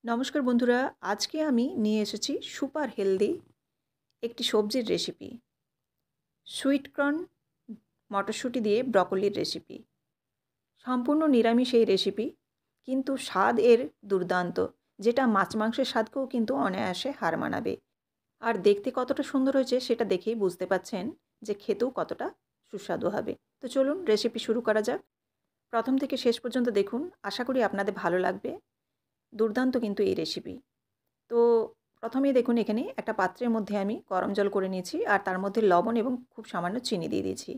নমস্কার বন্ধুরা, আজকে আমি নিয়ে এসেছি সুপার হেলদি একটি সবজির রেসিপি। সুইট কর্ন মটরশুঁটি দিয়ে ব্রকোলির রেসিপি। সম্পূর্ণ নিরামিষ এই রেসিপি, কিন্তু স্বাদ এর দুর্দান্ত, যেটা মাছ মাংসের স্বাদকেও কিন্তু অনায়াসে হার মানাবে। আর দেখতে কতটা সুন্দর হয়েছে সেটা দেখেই বুঝতে পাচ্ছেন যে খেতেও কতটা সুস্বাদু হবে। তো চলুন রেসিপি শুরু করা যাক। প্রথম থেকে শেষ পর্যন্ত দেখুন, আশা করি আপনাদের ভালো লাগবে। দুর্দান্ত কিন্তু এই রেসিপি। তো প্রথমেই দেখুন, এখানে একটা পাত্রের মধ্যে আমি গরম জল করে নিয়েছি আর তার মধ্যে লবণ এবং খুব সামান্য চিনি দিয়ে দিয়েছি।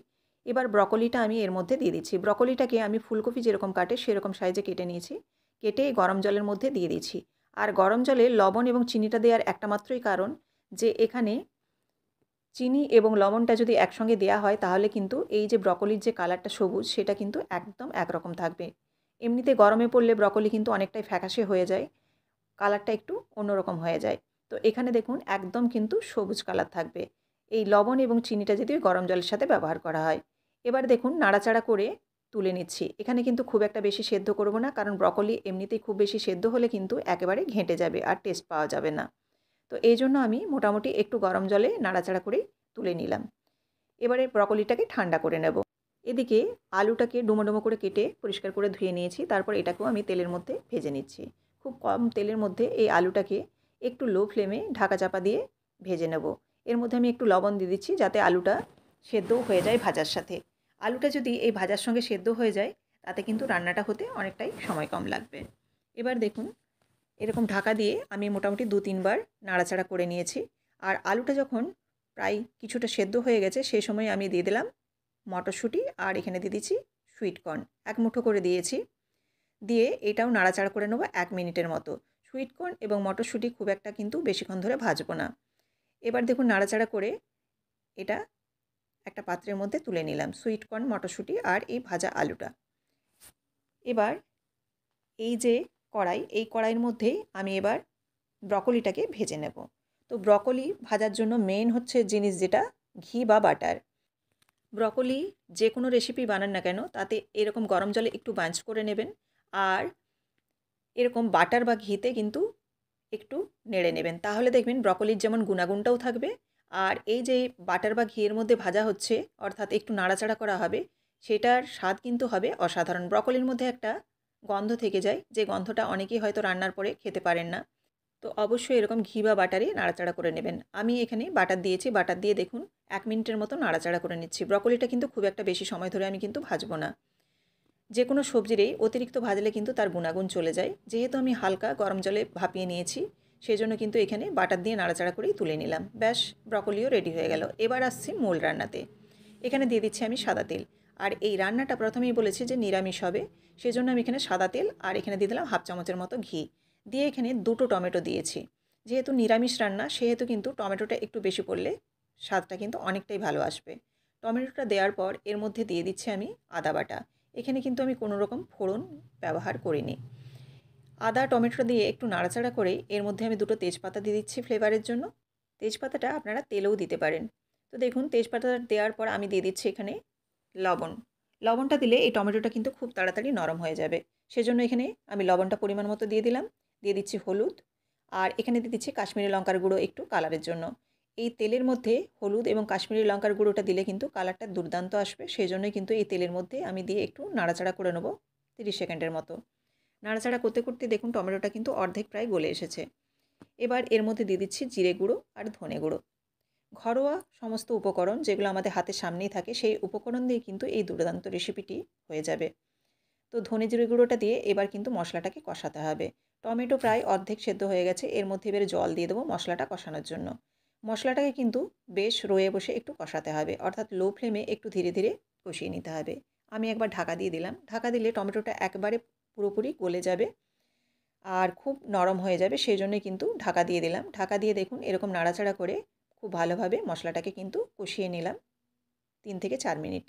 এবার ব্রকোলিটা আমি এর মধ্যে দিয়ে দিচ্ছি। ব্রকোলিটাকে আমি ফুলকপি যেরকম কাটে সেরকম সাইজে কেটে নিয়েছি। কেটে গরম জলের মধ্যে দিয়ে দিয়েছি। আর গরম জলে লবণ এবং চিনিটা দেওয়ার একটা মাত্রই কারণ, যে এখানে চিনি এবং লবণটা যদি একসঙ্গে দেওয়া হয় তাহলে কিন্তু এই যে ব্রকোলির যে কালারটা সবুজ, সেটা কিন্তু একদম একরকম থাকবে। এমনিতে গরমে পড়লে ব্রকোলি কিন্তু অনেকটাই ফ্যাকাশে হয়ে যায়, কালারটা একটু অন্যরকম হয়ে যায়। তো এখানে দেখুন একদম কিন্তু সবুজ কালার থাকবে এই লবণ এবং চিনিটা যদি গরম জলের সাথে ব্যবহার করা হয়। এবার দেখুন নাড়াচাড়া করে তুলে নিচ্ছি। এখানে কিন্তু খুব একটা বেশি সেদ্ধ করব না, কারণ ব্রকোলি এমনিতেই খুব বেশি সেদ্ধ হলে কিন্তু একেবারে ঘেঁটে যাবে আর টেস্ট পাওয়া যাবে না। তো এই জন্য আমি মোটামুটি একটু গরম জলে নাড়াচাড়া করেই তুলে নিলাম। এবারে ব্রকোলিটাকে ঠান্ডা করে নেব। এদিকে আলুটাকে ডুমো ডুমো করে কেটে পরিষ্কার করে ধুয়ে নিয়েছি। তারপর এটাকেও আমি তেলের মধ্যে ভেজে নিচ্ছি। খুব কম তেলের মধ্যে এই আলুটাকে একটু লো ফ্লেমে ঢাকা চাপা দিয়ে ভেজে নেব। এর মধ্যে আমি একটু লবণ দিয়ে দিচ্ছি যাতে আলুটা সেদ্ধও হয়ে যায় ভাজার সাথে। আলুটা যদি এই ভাজার সঙ্গে সেদ্ধ হয়ে যায় তাতে কিন্তু রান্নাটা হতে অনেকটাই সময় কম লাগবে। এবার দেখুন, এরকম ঢাকা দিয়ে আমি মোটামুটি ২-৩ বার নাড়াচাড়া করে নিয়েছি। আর আলুটা যখন প্রায় কিছুটা সেদ্ধ হয়ে গেছে সেই সময় আমি দিয়ে দিলাম মটরশুঁটি আর এখানে দিয়ে দিচ্ছি সুইট কর্ন। ১ মুঠো করে দিয়েছি। দিয়ে এটাও নাড়াচাড়া করে নেব ১ মিনিটের মতো। সুইট কর্ন এবং মটরশুঁটি খুব একটা কিন্তু বেশিক্ষণ ধরে ভাজবো না। এবার দেখুন নাড়াচাড়া করে এটা একটা পাত্রের মধ্যে তুলে নিলাম, সুইট কর্ন, মটরশুঁটি আর এই ভাজা আলুটা। এবার এই যে কড়াই, এই কড়াইয়ের মধ্যেই আমি এবার ব্রকোলিটাকে ভেজে নেব। তো ব্রকোলি ভাজার জন্য মেইন হচ্ছে জিনিস যেটা, ঘি বা বাটার। ব্রকোলি যে কোনো রেসিপি বানান না কেন তাতে এরকম গরম জলে একটু বাঞ্চ করে নেবেন। আর এরকম বাটার বা ঘিতে কিন্তু একটু নেড়ে নেবেন, তাহলে দেখবেন ব্রকোলির যেমন গুণাগুণটাও থাকবে, আর এই যে বাটার বা ঘিয়ের মধ্যে ভাজা হচ্ছে অর্থাৎ একটু নাড়াচাড়া করা হবে, সেটার স্বাদ কিন্তু হবে অসাধারণ। ব্রকোলির মধ্যে একটা গন্ধ থেকে যায়, যে গন্ধটা অনেকেই হয়তো রান্নার পরে খেতে পারেন না। তো অবশ্যই এরকম ঘি বা বাটারে নাড়াচাড়া করে নেবেন। আমি এখানে বাটার দিয়েছি, বাটার দিয়ে দেখুন ১ মিনিটের মতো নাড়াচাড়া করে নিচ্ছি। ব্রকোলিটা কিন্তু খুব একটা বেশি সময় ধরে আমি কিন্তু ভাজবো না। যে কোনো সবজিরই অতিরিক্ত ভাজলে কিন্তু তার গুণাগুণ চলে যায়। যেহেতু আমি হালকা গরম জলে ভাপিয়ে নিয়েছি, সেজন্য কিন্তু এখানে বাটার দিয়ে নাড়াচাড়া করেই তুলে নিলাম। ব্যাস, ব্রকোলিও রেডি হয়ে গেল। এবার আসছি মূল রান্নাতে। এখানে দিয়ে দিচ্ছি আমি সাদা তেল। আর এই রান্নাটা প্রথমেই বলেছি যে নিরামিষ হবে, সেজন্য আমি এখানে সাদা তেল আর এখানে দিয়ে দিলাম 1/2 চামচের মতো ঘি। দিয়ে এখানে 2টো টমেটো দিয়েছি। যেহেতু নিরামিষ রান্না সেহেতু কিন্তু টমেটোটা একটু বেশি পড়লে স্বাদটা কিন্তু অনেকটাই ভালো আসবে। টমেটোটা দেওয়ার পর এর মধ্যে দিয়ে দিচ্ছি আমি আদা বাটা। এখানে কিন্তু আমি কোনো রকম ফোড়ন ব্যবহার করিনি। আদা টমেটো দিয়ে একটু নাড়াচাড়া করে এর মধ্যে আমি 2টো তেজপাতা দিয়ে দিচ্ছি ফ্লেভারের জন্য। তেজপাতাটা আপনারা তেলেও দিতে পারেন। তো দেখুন তেজপাতাটা দেওয়ার পর আমি দিয়ে দিচ্ছি এখানে লবণ। লবণটা দিলে এই টমেটোটা কিন্তু খুব তাড়াতাড়ি নরম হয়ে যাবে। সেজন্য এখানে আমি লবণটা পরিমাণ মতো দিয়ে দিলাম। দিয়ে দিচ্ছি হলুদ। আর এখানে দিয়ে দিচ্ছি কাশ্মীরি লঙ্কার গুঁড়ো একটু কালারের জন্য। এই তেলের মধ্যে হলুদ এবং কাশ্মীরি লঙ্কার গুঁড়োটা দিলে কিন্তু কালারটা দুর্দান্ত আসবে। সেজন্যই কিন্তু এই তেলের মধ্যে আমি দিয়ে একটু নাড়াচাড়া করে নেব 30 সেকেন্ডের মতো। নাড়াচাড়া করতে করতে দেখুন টমেটোটা কিন্তু অর্ধেক প্রায় গলে এসেছে। এবার এর মধ্যে দিয়ে দিচ্ছি জিরে গুঁড়ো আর ধনে গুঁড়ো। ঘরোয়া সমস্ত উপকরণ যেগুলো আমাদের হাতের সামনেই থাকে, সেই উপকরণ দিয়ে কিন্তু এই দুর্দান্ত রেসিপিটি হয়ে যাবে। তো ধনে জিরে গুঁড়োটা দিয়ে এবার কিন্তু মশলাটাকে কষাতে হবে। টমেটো প্রায় অর্ধেক সেদ্ধ হয়ে গেছে, এর মধ্যে এবারে জল দিয়ে দেবো মশলাটা কষানোর জন্য। মশলাটাকে কিন্তু বেশ রয়ে বসে একটু কষাতে হবে, অর্থাৎ লো ফ্লেমে একটু ধীরে ধীরে কষিয়ে নিতে হবে। আমি একবার ঢাকা দিয়ে দিলাম। ঢাকা দিলে টমেটোটা একবারে পুরোপুরি গলে যাবে আর খুব নরম হয়ে যাবে, সেই জন্যই কিন্তু ঢাকা দিয়ে দিলাম। ঢাকা দিয়ে দেখুন এরকম নাড়াচাড়া করে খুব ভালোভাবে মশলাটাকে কিন্তু কষিয়ে নিলাম ৩ থেকে ৪ মিনিট।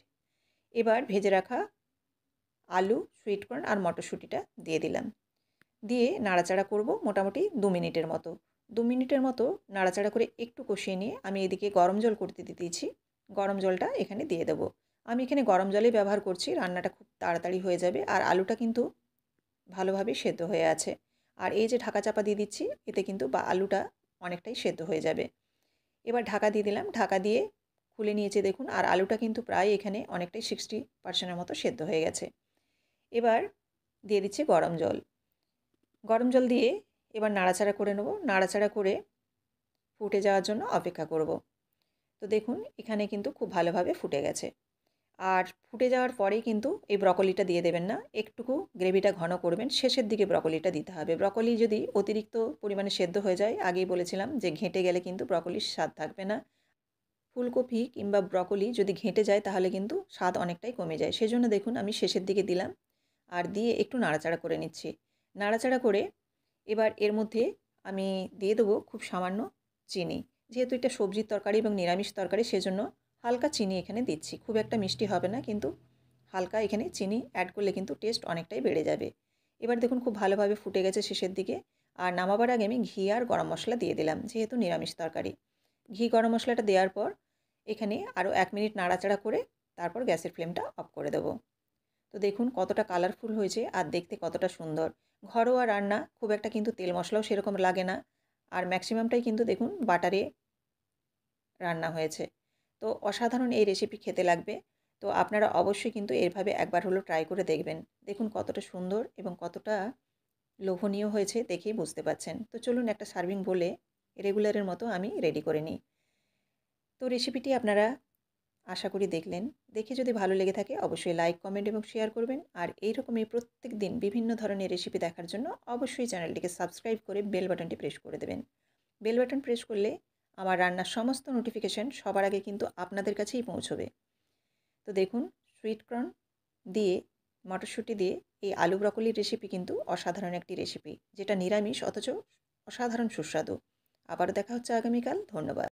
এবার ভেজে রাখা আলু, সুইট কর্ন আর মটরশুঁটিটা দিয়ে দিলাম। দিয়ে নাড়াচাড়া করব মোটামুটি ২ মিনিটের মতো। ২ মিনিটের মতো নাড়াচাড়া করে একটু কষিয়ে নিয়ে আমি এদিকে গরম জল করতে দিয়েছি। গরম জলটা এখানে দিয়ে দেবো। আমি এখানে গরম জলই ব্যবহার করছি, রান্নাটা খুব তাড়াতাড়ি হয়ে যাবে আর আলুটা কিন্তু ভালোভাবে সেদ্ধ হয়ে আছে। আর এই যে ঢাকা চাপা দিয়ে দিচ্ছি, এতে কিন্তু আলুটা অনেকটাই সেদ্ধ হয়ে যাবে। এবার ঢাকা দিয়ে দিলাম, ঢাকা দিয়ে খুলে নিয়েছি দেখুন, আর আলুটা কিন্তু প্রায় এখানে অনেকটাই 60% মতো সেদ্ধ হয়ে গেছে। এবার দিয়ে দিচ্ছি গরম জল। গরম জল দিয়ে এবার নাড়াচাড়া করে নেব, নাড়াচাড়া করে ফুটে যাওয়ার জন্য অপেক্ষা করব। তো দেখুন এখানে কিন্তু খুব ভালোভাবে ফুটে গেছে। আর ফুটে যাওয়ার পরেই কিন্তু এই ব্রকলিটা দিয়ে দেবেন না, একটুকু গ্রেভিটা ঘন করবেন, শেষের দিকে ব্রকলিটা দিতে হবে। ব্রকলি যদি অতিরিক্ত পরিমাণে সেদ্ধ হয়ে যায়, আগেই বলেছিলাম যে ঘেঁটে গেলে কিন্তু ব্রকলির স্বাদ থাকবে না। ফুলকপি কিংবা ব্রকলি যদি ঘেঁটে যায় তাহলে কিন্তু স্বাদ অনেকটাই কমে যায়। সেজন্য দেখুন আমি শেষের দিকে দিলাম, আর দিয়ে একটু নাড়াচাড়া করে নিচ্ছি। নাড়াচাড়া করে এবার এর মধ্যে আমি দিয়ে দেবো খুব সামান্য চিনি। যেহেতু এটা সবজির তরকারি এবং নিরামিষ তরকারি, সেজন্য হালকা চিনি এখানে দিচ্ছি। খুব একটা মিষ্টি হবে না, কিন্তু হালকা এখানে চিনি অ্যাড করলে কিন্তু টেস্ট অনেকটাই বেড়ে যাবে। এবার দেখুন খুব ভালোভাবে ফুটে গেছে শেষের দিকে। আর নামাবার আগে আমি ঘি আর গরম মশলা দিয়ে দিলাম, যেহেতু নিরামিষ তরকারি। ঘি গরম মশলাটা দেওয়ার পর এখানে আরও 1 মিনিট নাড়াচাড়া করে তারপর গ্যাসের ফ্লেমটা অফ করে দেবো। তো দেখুন কতটা কালারফুল হয়েছে আর দেখতে কতটা সুন্দর। ঘরোয়া রান্না, খুব একটা কিন্তু তেল মশলাও সেরকম লাগে না। আর ম্যাক্সিমামটাই কিন্তু দেখুন বাটারে রান্না হয়েছে। তো অসাধারণ এই রেসিপি খেতে লাগবে। তো আপনারা অবশ্যই কিন্তু এভাবে একবার হলেও ট্রাই করে দেখবেন। দেখুন কতটা সুন্দর এবং কতটা লোভনীয় হয়েছে দেখেই বুঝতে পারছেন। তো চলুন একটা সার্ভিং বোলে রেগুলারের মতো আমি রেডি করে নিই। তো রেসিপিটি আপনারা আশা করি দেখলেন। দেখে যদি ভালো লেগে থাকে অবশ্যই লাইক, কমেন্ট এবং শেয়ার করবেন। আর এইরকমই প্রত্যেক দিন বিভিন্ন ধরনের রেসিপি দেখার জন্য অবশ্যই চ্যানেলটিকে সাবস্ক্রাইব করে বেল বাটনটি প্রেস করে দেবেন। বেল বাটন প্রেস করলে আমার রান্নার সমস্ত নোটিফিকেশন সবার আগে কিন্তু আপনাদের কাছেই পৌঁছবে। তো দেখুন সুইট কর্ন দিয়ে, মটরশুঁটি দিয়ে এই আলু ব্রকলির রেসিপি কিন্তু অসাধারণ একটি রেসিপি, যেটা নিরামিষ অথচ অসাধারণ সুস্বাদু। আবারও দেখা হচ্ছে আগামীকাল। ধন্যবাদ।